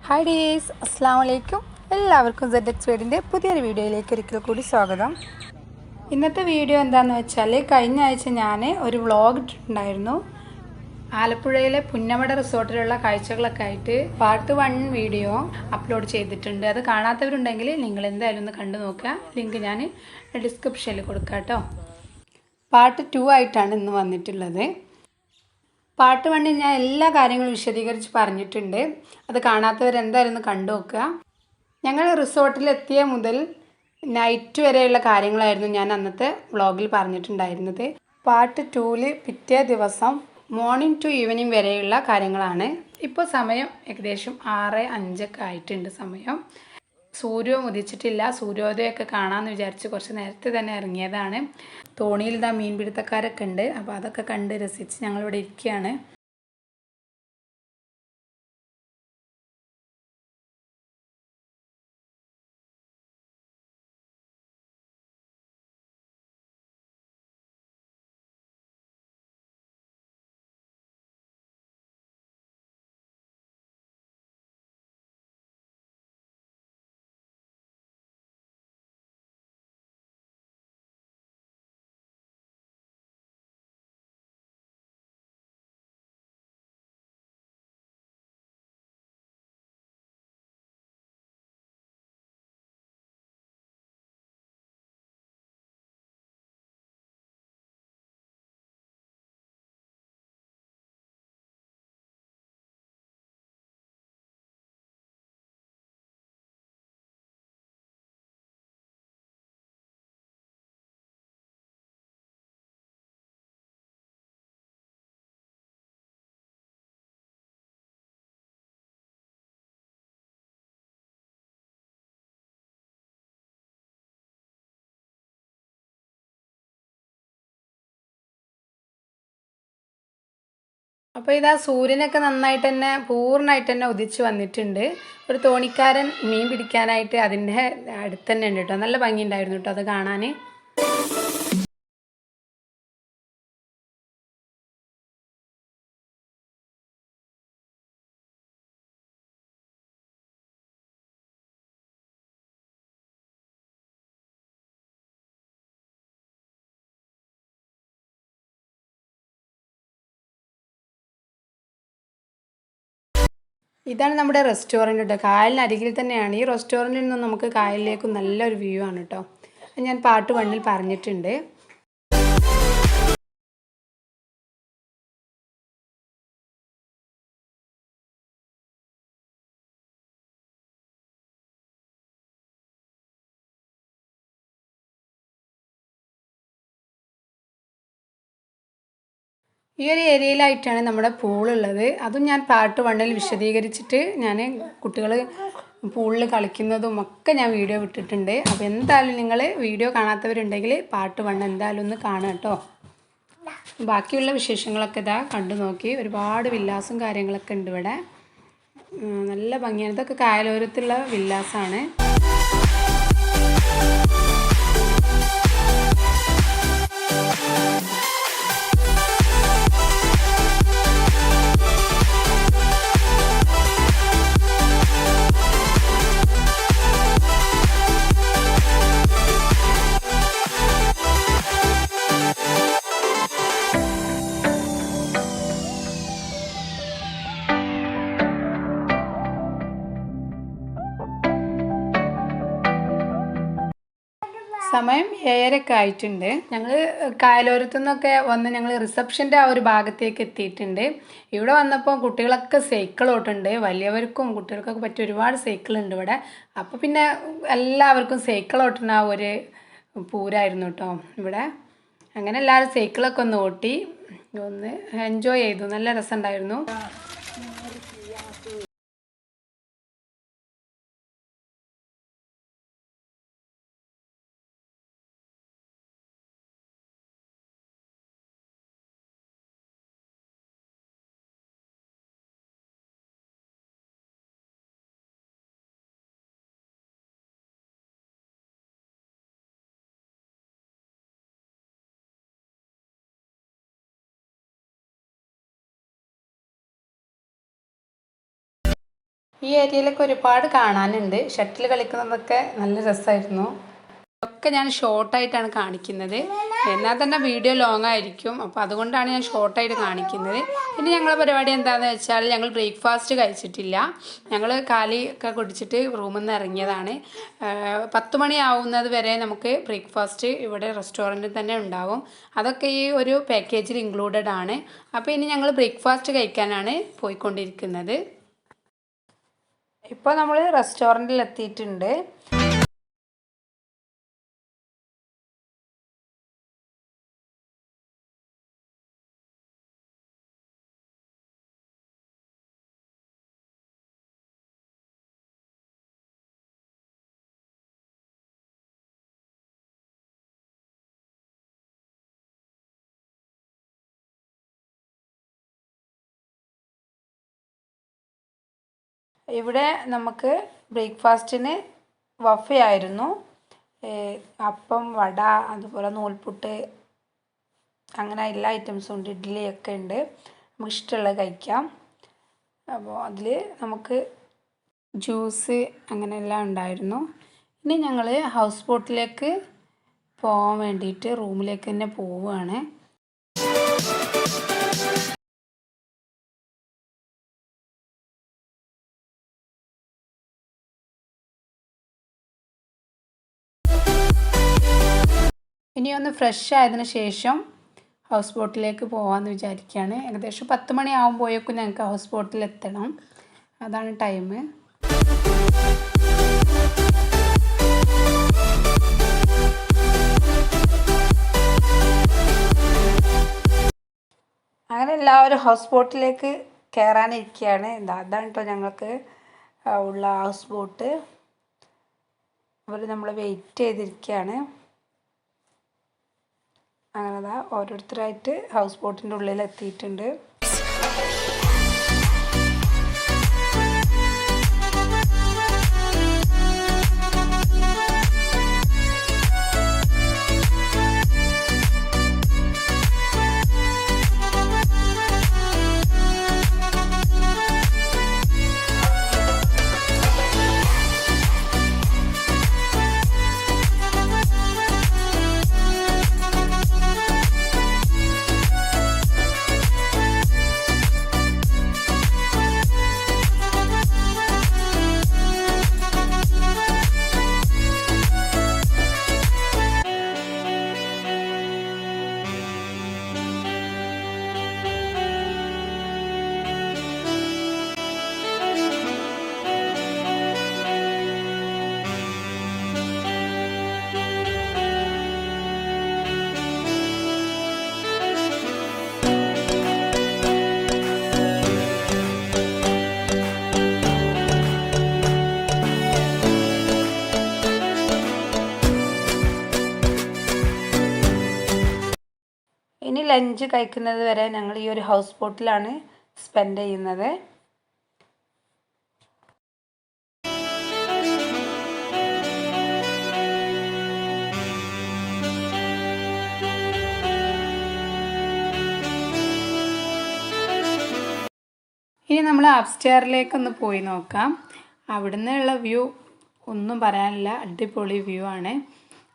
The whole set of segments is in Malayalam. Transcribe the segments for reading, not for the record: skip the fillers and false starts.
ഹായ് ഡേയ്സ്, അസ്സാം വലൈക്കും. എല്ലാവർക്കും ZX വീടിൻ്റെ പുതിയൊരു വീഡിയോയിലേക്ക് ഒരിക്കൽ കൂടി സ്വാഗതം. ഇന്നത്തെ വീഡിയോ എന്താണെന്ന് വെച്ചാൽ, കഴിഞ്ഞ ആഴ്ച ഞാൻ ഒരു വ്ളോഗ് ഇട്ടിട്ടുണ്ടായിരുന്നു. ആലപ്പുഴയിലെ പുന്നമട റിസോർട്ടിലുള്ള കാഴ്ചകളൊക്കെ ആയിട്ട് പാർട്ട് 1 വീഡിയോ അപ്ലോഡ് ചെയ്തിട്ടുണ്ട്. അത് കാണാത്തവരുണ്ടെങ്കിൽ നിങ്ങൾ എന്തായാലും ഒന്ന് കണ്ടു നോക്കുക. ലിങ്ക് ഞാൻ ഡിസ്ക്രിപ്ഷനിൽ കൊടുക്കാം കേട്ടോ. പാർട്ട് 2 ആയിട്ടാണ് ഇന്ന് വന്നിട്ടുള്ളത്. പാർട്ട് 1 ഞാൻ എല്ലാ കാര്യങ്ങളും വിശദീകരിച്ച് പറഞ്ഞിട്ടുണ്ട്. അത് കാണാത്തവരെന്തായാലും ഒന്ന് കണ്ടു നോക്കുക. ഞങ്ങൾ റിസോർട്ടിലെത്തിയ മുതൽ നൈറ്റ് വരെയുള്ള കാര്യങ്ങളായിരുന്നു ഞാൻ അന്നത്തെ വ്ളോഗിൽ പറഞ്ഞിട്ടുണ്ടായിരുന്നത്. പാർട്ട് 2-ൽ പിറ്റേ ദിവസം മോർണിംഗ് ടു ഈവനിങ് വരെയുള്ള കാര്യങ്ങളാണ്. ഇപ്പോൾ സമയം ഏകദേശം 6:05 ആയിട്ടുണ്ട് സമയം. സൂര്യൻ ഉദിച്ചിട്ടില്ല. സൂര്യോദയമൊക്കെ കാണാമെന്ന് വിചാരിച്ച് കുറച്ച് നേരത്തെ തന്നെ ഇറങ്ങിയതാണ്. തോണിയിൽ ഇതാ മീൻപിടുത്തക്കാരൊക്കെ ഉണ്ട്. അപ്പോൾ അതൊക്കെ കണ്ട് രസിച്ച് ഞങ്ങളിവിടെ ഇരിക്കുകയാണ്. അപ്പോൾ ഇതാ സൂര്യനൊക്കെ നന്നായിട്ട് തന്നെ പൂർണ്ണമായിട്ട് തന്നെ ഉദിച്ച് വന്നിട്ടുണ്ട്. ഒരു തോണിക്കാരൻ മീൻ പിടിക്കാനായിട്ട് അതിൻ്റെ അടുത്ത് തന്നെ ഉണ്ട് കേട്ടോ. നല്ല ഭംഗിയുണ്ടായിരുന്നു കേട്ടോ അത് കാണാൻ. ഇതാണ് നമ്മുടെ റെസ്റ്റോറൻറ്റ് കേട്ടോ. കായലിനരികിൽ തന്നെയാണ്. ഈ റെസ്റ്റോറൻറ്റിൽ നിന്നും നമുക്ക് കായലിലേക്ക് നല്ലൊരു വ്യൂ ആണ് കേട്ടോ. ഞാൻ പാർട്ട് 1-ൽ പറഞ്ഞിട്ടുണ്ട്. ഈ ഒരു ഏരിയയിലായിട്ടാണ് നമ്മുടെ പൂളുള്ളത്. അതും ഞാൻ പാർട്ട് 1-ൽ വിശദീകരിച്ചിട്ട് ഞാൻ കുട്ടികൾ പൂളിൽ കളിക്കുന്നതും ഒക്കെ ഞാൻ വീഡിയോ വിട്ടിട്ടുണ്ട്. അപ്പോൾ എന്തായാലും നിങ്ങൾ വീഡിയോ കാണാത്തവരുണ്ടെങ്കിൽ പാർട്ട് 1 എന്തായാലും ഒന്ന് കാണുക കേട്ടോ. ബാക്കിയുള്ള വിശേഷങ്ങളൊക്കെ ഇതാ കണ്ടു നോക്കി. ഒരുപാട് വില്ലാസും കാര്യങ്ങളൊക്കെ ഉണ്ട് ഇവിടെ. നല്ല ഭംഗിയാണ്. ഇതൊക്കെ കായലോരത്തുള്ള വില്ലാസാണ്. സമയം 7:30 ആയിട്ടുണ്ട്. ഞങ്ങൾ കായലോരത്തു നിന്നൊക്കെ വന്ന് ഞങ്ങൾ റിസപ്ഷൻ്റെ ആ ഒരു ഭാഗത്തേക്ക് എത്തിയിട്ടുണ്ട്. ഇവിടെ വന്നപ്പോൾ കുട്ടികളൊക്കെ സൈക്കിൾ ഓട്ടുണ്ട്. വലിയവർക്കും കുട്ടികൾക്കൊക്കെ പറ്റിയ ഒരുപാട് സൈക്കിളുണ്ട് ഇവിടെ. അപ്പോൾ പിന്നെ എല്ലാവർക്കും സൈക്കിൾ ഓട്ടുന്ന ആ ഒരു പൂരായിരുന്നു കേട്ടോ ഇവിടെ. അങ്ങനെ എല്ലാവരും സൈക്കിളൊക്കെ ഒന്ന് ഓട്ടി ഒന്ന് എൻജോയ് ചെയ്തു. നല്ല രസമുണ്ടായിരുന്നു. ഈ ഏരിയയിലൊക്കെ ഒരുപാട് കാണാനുണ്ട്. ഷട്ടിൽ കളിക്കുന്നതൊക്കെ നല്ല രസമായിരുന്നു. ഒക്കെ ഞാൻ ഷോർട്ടായിട്ടാണ് കാണിക്കുന്നത്. എന്നാൽ തന്നെ വീഡിയോ ലോങ് ആയിരിക്കും. അപ്പോൾ അതുകൊണ്ടാണ് ഞാൻ ഷോർട്ടായിട്ട് കാണിക്കുന്നത്. ഇനി ഞങ്ങളുടെ പരിപാടി എന്താണെന്ന് വെച്ചാൽ ഞങ്ങൾ ബ്രേക്ക്ഫാസ്റ്റ് കഴിച്ചിട്ടില്ല. ഞങ്ങൾ കാലി ഒക്കെ കുടിച്ചിട്ട് റൂമിൽ നിന്ന് ഇറങ്ങിയതാണ്. 10 മണിയാവുന്നത് വരെ നമുക്ക് ബ്രേക്ക്ഫാസ്റ്റ് ഇവിടെ റെസ്റ്റോറൻറ്റിൽ തന്നെ ഉണ്ടാവും. അതൊക്കെ ഈ ഒരു പാക്കേജിൽ ഇൻക്ലൂഡഡ് ആണ്. അപ്പോൾ ഇനി ഞങ്ങൾ ബ്രേക്ക്ഫാസ്റ്റ് കഴിക്കാനാണ് പോയിക്കൊണ്ടിരിക്കുന്നത്. ഇപ്പോൾ നമ്മൾ റെസ്റ്റോറൻറ്റിൽ എത്തിയിട്ടുണ്ട്. ഇവിടെ നമുക്ക് ബ്രേക്ക്ഫാസ്റ്റിന് വഫയായിരുന്നു. അപ്പം, വട, അതുപോലെ നൂൽപുട്ട്, അങ്ങനെ എല്ലാ ഐറ്റംസും ഉണ്ട്. ഇഡ്ഡലിയൊക്കെ ഉണ്ട്. നമുക്ക് ഇഷ്ടമുള്ളത് കഴിക്കാം. അപ്പോൾ അതിൽ നമുക്ക് ജ്യൂസ് അങ്ങനെയെല്ലാം ഉണ്ടായിരുന്നു. ഇനി ഞങ്ങൾ ഹൗസ് ബോട്ടിലേക്ക് പോകാൻ വേണ്ടിയിട്ട് റൂമിലേക്ക് തന്നെ പോവുകയാണ്. ഇനി ഒന്ന് ഫ്രഷ് ആയതിനു ശേഷം ഹൗസ് ബോട്ടിലേക്ക് പോകാമെന്ന് വിചാരിക്കുകയാണ്. ഏകദേശം 10 മണിയാകുമ്പോഴേക്കും ഞങ്ങൾക്ക് ഹൗസ് ബോട്ടിൽ എത്തണം. അതാണ് ടൈം. അങ്ങനെ എല്ലാവരും ഹൗസ് ബോട്ടിലേക്ക് കയറാനിരിക്കുകയാണ്. അതാണ് കേട്ടോ ഞങ്ങൾക്ക് ഉള്ള ഹൗസ് ബോട്ട്. അവർ നമ്മൾ വെയിറ്റ് ചെയ്തിരിക്കുകയാണ്. അങ്ങനെ ഓരോരുത്തരായിട്ട് ഹൗസ് ബോട്ടിൻ്റെ ഉള്ളിൽ എത്തിയിട്ടുണ്ട്. ഇനി ലഞ്ച് കഴിക്കുന്നത് വരെ ഞങ്ങൾ ഈ ഒരു ഹൗസ് ബോട്ടിലാണ് സ്പെൻഡ് ചെയ്യുന്നത്. ഇനി നമ്മൾ അപ്സ്റ്റെയറിലേക്കൊന്ന് പോയി നോക്കാം. അവിടുന്നുള്ള വ്യൂ ഒന്നും പറയാനില്ല, അടിപൊളി വ്യൂ ആണ്.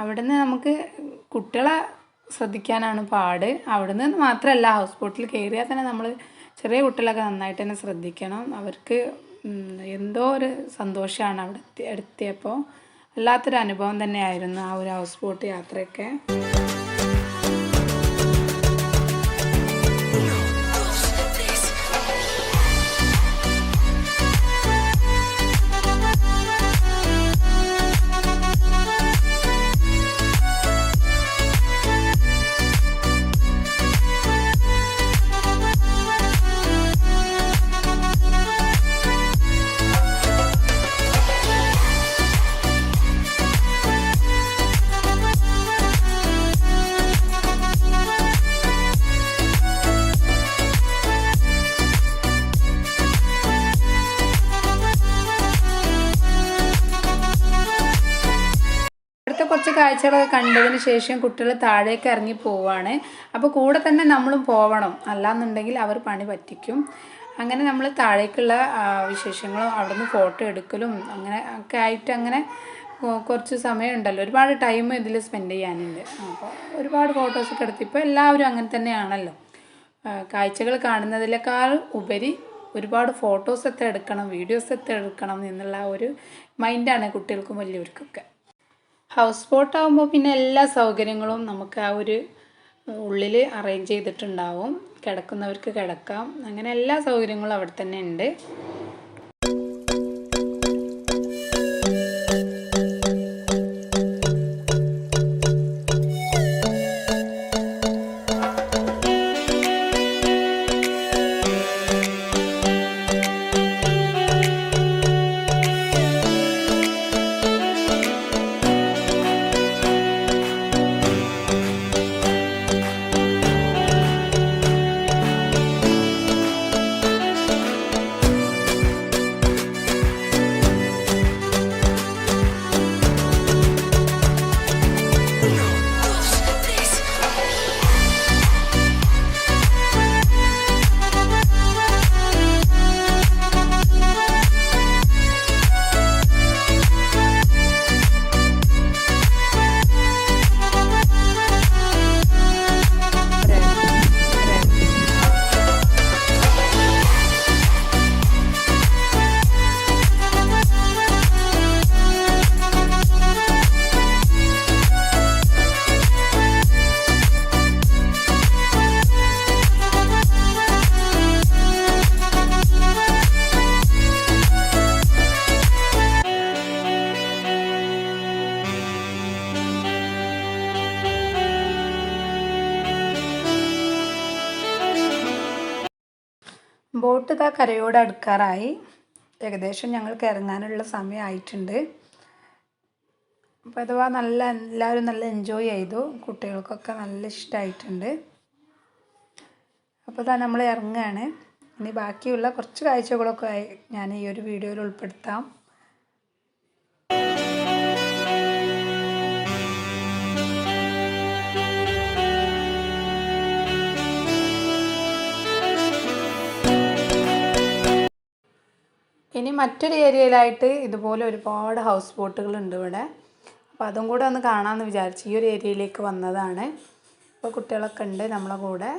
അവിടുന്ന് നമുക്ക് കുട്ടികളെ ശ്രദ്ധിക്കാനാണ് പാട്. അവിടുന്ന് മാത്രമല്ല, ഹൗസ് ബോട്ടിൽ കയറിയാൽ തന്നെ നമ്മൾ ചെറിയ കുട്ടികളൊക്കെ നന്നായിട്ട് തന്നെ ശ്രദ്ധിക്കണം. അവർക്ക് എന്തോ ഒരു സന്തോഷമാണ് അവിടെ എത്തിയപ്പോൾ. വല്ലാത്തൊരു അനുഭവം തന്നെയായിരുന്നു ആ ഒരു ഹൗസ് ബോട്ട് യാത്രയൊക്കെ. കുറച്ച് കാഴ്ചകളൊക്കെ കണ്ടതിന് ശേഷം കുട്ടികൾ താഴേക്ക് ഇറങ്ങി പോവുകയാണ്. അപ്പോൾ കൂടെ തന്നെ നമ്മളും പോവണം, അല്ലാന്നുണ്ടെങ്കിൽ അവർ പണി പറ്റിക്കും. അങ്ങനെ നമ്മൾ താഴേക്കുള്ള വിശേഷങ്ങളും അവിടുന്ന് ഫോട്ടോ എടുക്കലും അങ്ങനെ ഒക്കെ ആയിട്ട് അങ്ങനെ കുറച്ച് സമയം ഉണ്ടല്ലോ, ഒരുപാട് ടൈം ഇതിൽ സ്പെൻഡ് ചെയ്യാനുണ്ട്. അപ്പോൾ ഒരുപാട് ഫോട്ടോസൊക്കെ എടുത്ത് ഇപ്പോൾ എല്ലാവരും അങ്ങനെ തന്നെയാണല്ലോ, കാഴ്ചകൾ കാണുന്നതിനേക്കാൾ ഉപരി ഒരുപാട് ഫോട്ടോസൊക്കെ എടുക്കണം, വീഡിയോസൊക്കെ എടുക്കണം എന്നുള്ള ഒരു മൈൻഡാണ് കുട്ടികൾക്കും വലിയവർക്കൊക്കെ. ഹൗസ് ബോട്ടാകുമ്പോൾ പിന്നെ എല്ലാ സൗകര്യങ്ങളും നമുക്ക് ആ ഒരു ഉള്ളിൽ അറേഞ്ച് ചെയ്തിട്ടുണ്ടാവും. കിടക്കുന്നവർക്ക് കിടക്കാം, അങ്ങനെ എല്ലാ സൗകര്യങ്ങളും അവിടെ തന്നെ ഉണ്ട്. ബോട്ട് ഇതാ കരയോട് അടുക്കാറായി. ഏകദേശം ഞങ്ങൾക്ക് ഇറങ്ങാനുള്ള സമയമായിട്ടുണ്ട്. അപ്പോൾ അഥവാ എല്ലാവരും നല്ല എൻജോയ് ചെയ്തു, കുട്ടികൾക്കൊക്കെ നല്ല ഇഷ്ടമായിട്ടുണ്ട്. അപ്പോൾ ഇതാ നമ്മൾ ഇറങ്ങുകയാണ്. ഇനി ബാക്കിയുള്ള കുറച്ച് കാഴ്ചകളൊക്കെ ഞാൻ ഈ ഒരു വീഡിയോയിൽ ഉൾപ്പെടുത്താം. ഇനി മറ്റൊരു ഏരിയയിലായിട്ട് ഇതുപോലെ ഒരുപാട് ഹൗസ് ബോട്ടുകളുണ്ട് ഇവിടെ. അപ്പോൾ അതും കൂടെ ഒന്ന് കാണാമെന്ന് വിചാരിച്ചു ഈ ഒരു ഏരിയയിലേക്ക് വന്നതാണ്. അപ്പോൾ കുട്ടികളൊക്കെ ഉണ്ട് നമ്മളെ കൂടെ.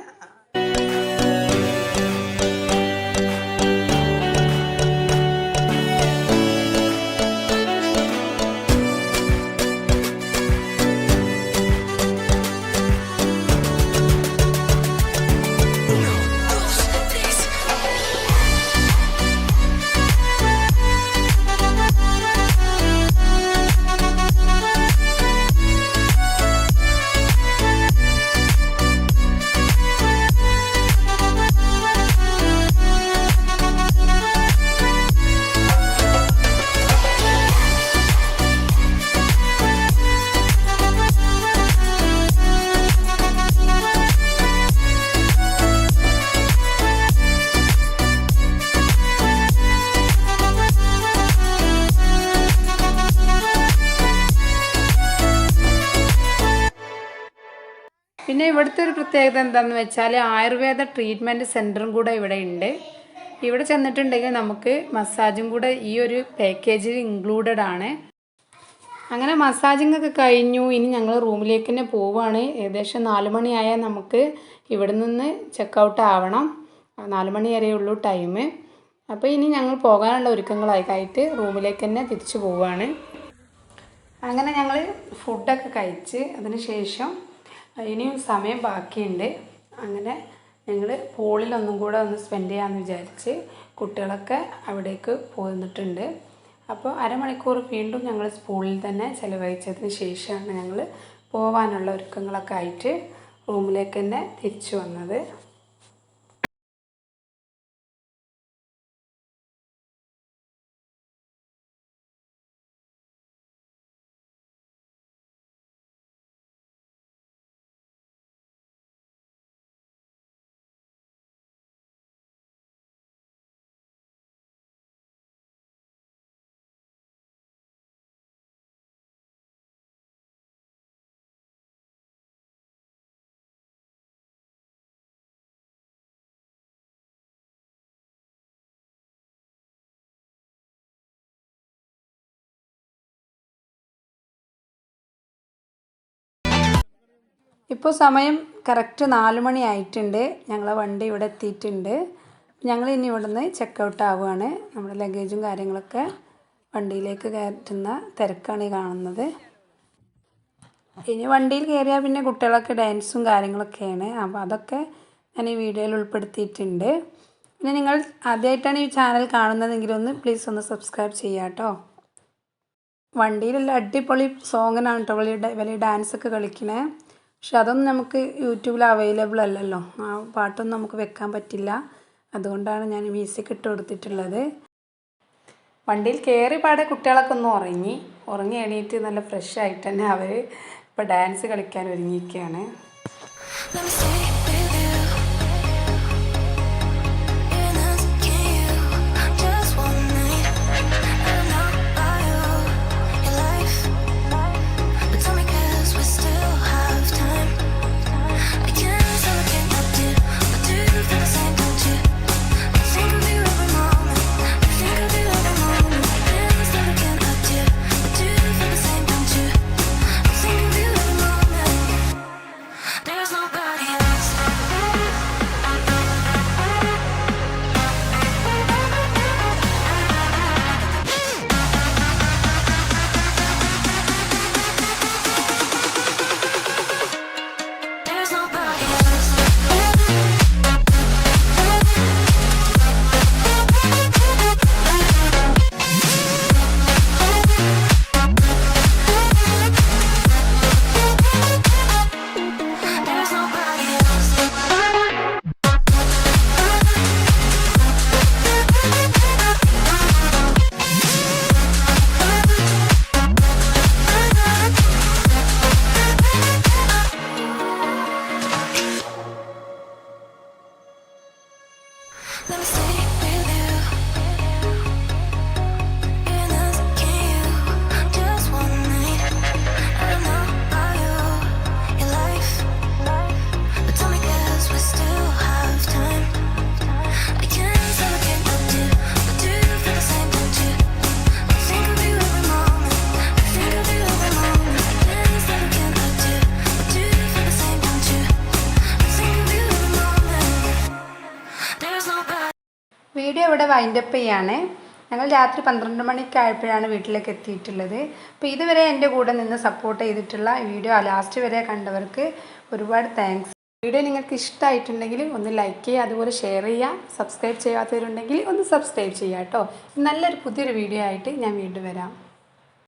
പിന്നെ ഇവിടുത്തെ ഒരു പ്രത്യേകത എന്താണെന്ന് വെച്ചാൽ ആയുർവേദ ട്രീറ്റ്മെൻറ്റ് സെൻറ്ററും കൂടെ ഇവിടെ ഉണ്ട്. ഇവിടെ ചെന്നിട്ടുണ്ടെങ്കിൽ നമുക്ക് മസാജും കൂടെ ഈ ഒരു പാക്കേജിൽ ഇൻക്ലൂഡഡ് ആണ്. അങ്ങനെ മസാജിങ് ഒക്കെ കഴിഞ്ഞു. ഇനി ഞങ്ങൾ റൂമിലേക്ക് തന്നെ പോവുകയാണ്. ഏകദേശം 4 മണിയായാൽ നമുക്ക് ഇവിടെ നിന്ന് ചെക്കൗട്ട് ആവണം. 4 മണി വരെയുള്ളൂ ടൈം. അപ്പോൾ ഇനി ഞങ്ങൾ പോകാനുള്ള ഒരുക്കങ്ങളായിട്ട് റൂമിലേക്ക് തന്നെ തിരിച്ചു പോവുകയാണ്. അങ്ങനെ ഞങ്ങൾ ഫുഡൊക്കെ കഴിച്ച് അതിന് ശേഷം ഇനിയും സമയം ബാക്കിയുണ്ട്. അങ്ങനെ ഞങ്ങൾ പൂളിലൊന്നും കൂടെ ഒന്ന് സ്പെൻഡ് ചെയ്യാമെന്ന് വിചാരിച്ച് കുട്ടികളൊക്കെ അവിടേക്ക് പോന്നിട്ടുണ്ട്. അപ്പോൾ അരമണിക്കൂർ വീണ്ടും ഞങ്ങൾ പൂളിൽ തന്നെ ചിലവഴിച്ചതിന് ശേഷമാണ് ഞങ്ങൾ പോകാനുള്ള ഒരുക്കങ്ങളൊക്കെ ആയിട്ട് റൂമിലേക്ക് തന്നെ തിരിച്ചു വന്നത്. ഇപ്പോൾ സമയം കറക്റ്റ് 4 മണി ആയിട്ടുണ്ട്. ഞങ്ങളെ വണ്ടി ഇവിടെ എത്തിയിട്ടുണ്ട്. ഞങ്ങൾ ഇനി ഇവിടുന്ന് ചെക്കൗട്ട് ആവുകയാണ്. നമ്മുടെ ലഗേജും കാര്യങ്ങളൊക്കെ വണ്ടിയിലേക്ക് കയറ്റുന്ന തിരക്കാണ് ഈ കാണുന്നത്. ഇനി വണ്ടിയിൽ കയറിയാൽ പിന്നെ കുട്ടികളൊക്കെ ഡാൻസും കാര്യങ്ങളൊക്കെയാണ്. അപ്പോൾ അതൊക്കെ ഞാൻ ഈ വീഡിയോയിൽ ഉൾപ്പെടുത്തിയിട്ടുണ്ട്. പിന്നെ നിങ്ങൾ ആദ്യമായിട്ടാണ് ഈ ചാനൽ കാണുന്നതെങ്കിൽ പ്ലീസ് ഒന്ന് സബ്സ്ക്രൈബ് ചെയ്യാം കേട്ടോ. വണ്ടിയിലുള്ള അടിപൊളി സോങ്ങിനാണ് കേട്ടോ വലിയ ഡാൻസൊക്കെ കളിക്കണേ. പക്ഷെ അതൊന്നും നമുക്ക് യൂട്യൂബിൽ അവൈലബിൾ അല്ലല്ലോ. ആ പാട്ടൊന്നും നമുക്ക് വെക്കാൻ പറ്റില്ല. അതുകൊണ്ടാണ് ഞാൻ മ്യൂസിക് ഇട്ട് കൊടുത്തിട്ടുള്ളത്. വണ്ടിയിൽ കയറി പാടെ കുട്ടികളൊക്കെ ഒന്ന് ഉറങ്ങി എണീറ്റ് നല്ല ഫ്രഷ് ആയിട്ട് തന്നെ അവർ ഇപ്പോൾ ഡാൻസ് കളിക്കാൻ ഒരുങ്ങിയിരിക്കുകയാണ്. വീഡിയോ ഇവിടെ വൈൻഡപ്പ് ചെയ്യാണ്. ഞങ്ങൾ രാത്രി 12 മണിക്കായപ്പോഴാണ് വീട്ടിലേക്ക് എത്തിയിട്ടുള്ളത്. അപ്പോൾ ഇതുവരെ എൻ്റെ കൂടെ നിന്ന് സപ്പോർട്ട് ചെയ്തിട്ടുള്ള വീഡിയോ ലാസ്റ്റ് വരെ കണ്ടവർക്ക് ഒരുപാട് താങ്ക്സ്. വീഡിയോ നിങ്ങൾക്ക് ഇഷ്ടമായിട്ടുണ്ടെങ്കിൽ ഒന്ന് ലൈക്ക് ചെയ്യുക, അതുപോലെ ഷെയർ ചെയ്യുക. സബ്സ്ക്രൈബ് ചെയ്യാത്തവരുണ്ടെങ്കിൽ ഒന്ന് സബ്സ്ക്രൈബ് ചെയ്യുക കേട്ടോ. നല്ലൊരു പുതിയൊരു വീഡിയോ ആയിട്ട് ഞാൻ വീണ്ടും വരാം.